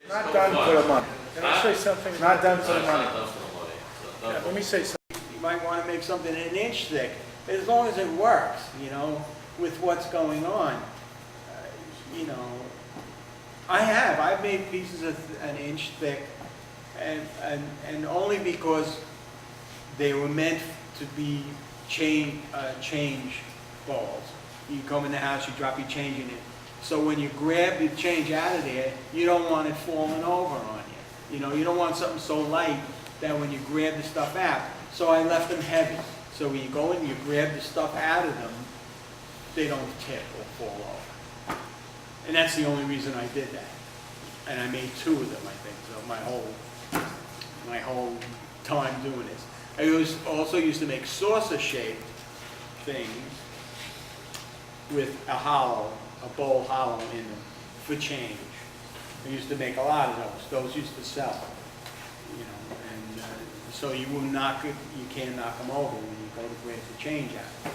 Not done for the money. Can I say something? Not done for the It's money. not done for the money. Yeah, let me say something. You might want to make something an inch thick, as long as it works, with what's going on. You know, I've made pieces an inch thick, and only because they were meant to be change balls. You come in the house, you drop your change in it. So when you grab the change out of there, you don't want it falling over on you. You don't want something so light that when you grab the stuff out. So I left them heavy. So when you go in, you grab the stuff out of them, they don't tip or fall over. And that's the only reason I did that. And I made 2 of them, I think, so my whole time doing this. I also used to make saucer-shaped things with a bowl hollow in them for change. I used to make a lot of those. Those used to sell, and so you can't knock them over when you go to grab the change out.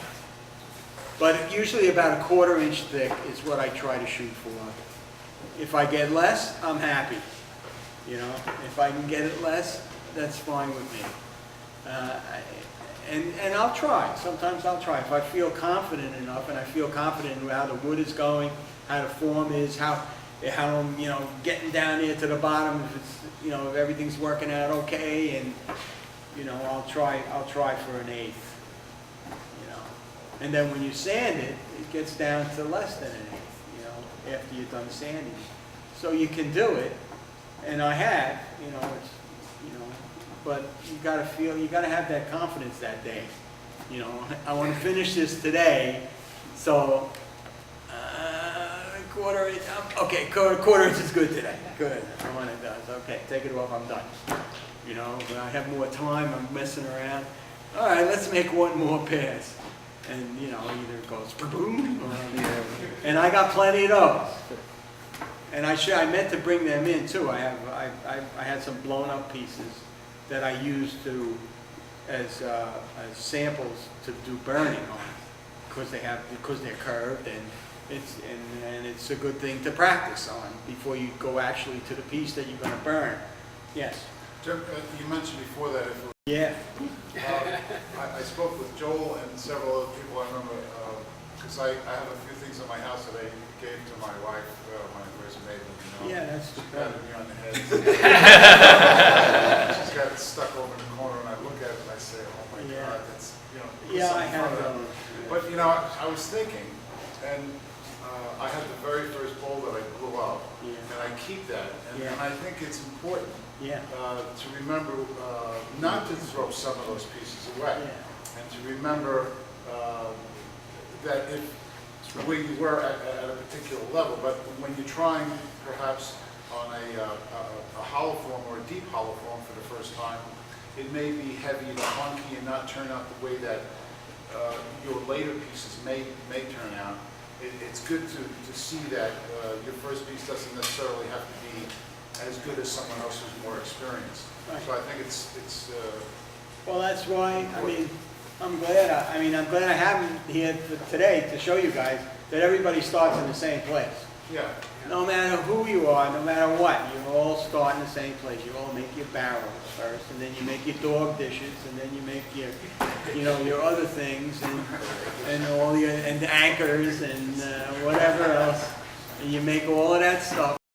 But usually about a 1/4 inch thick is what I try to shoot for. If I get less, I'm happy. If I can get it less, that's fine with me. And I'll try. Sometimes I'll try. If I feel confident enough, and I feel confident in how the wood is going, how the form is, how I'm, getting down there to the bottom, if it's, if everything's working out okay, and, I'll try for an 1/8. And then when you sand it, it gets down to less than an 1/8, after you're done sanding. So you can do it, and I have, but you gotta have that confidence that day. I want to finish this today, so 1/4 inch. Okay, 1/4 inch is good today. Good. I want it done. Okay, take it off. I'm done. When I have more time, I'm messing around. All right, let's make one more pass, and either it goes boom, and I got plenty of those. And I meant to bring them in too. I had some blown up pieces that I used as samples to do burning on, because they're curved, and it's a good thing to practice on before you go actually to the piece that you're going to burn. Yes. Jim, you mentioned before that if Yeah. I spoke with Joel and several other people. I remember because I have a few things in my house that I gave to my wife when I first made them. Yeah, that's She's got me on the head. She's got it stuck over in the corner, and I look at it and I say, "Oh my God, that's Yeah, I have those. But I was thinking, and I had the very first bowl that I blew up, and I keep that, and I think it's important to remember not to throw some of those pieces away, and to remember that if where you were at a particular level, but when you're trying perhaps on a hollow form or a deep hollow form for the first time, it may be heavy and clunky and not turn out the way that your later pieces may turn out. It's good to see that your first piece doesn't necessarily have to be as good as someone else who's more experienced. Right. So I think it's well, that's why, I'm glad I have him here today to show you guys that everybody starts in the same place. Yeah. No matter who you are, no matter what, you all start in the same place. You all make your barrels first, and then you make your dog dishes, and then you make your other things, and all and anchors, and whatever else, and you make all of that stuff.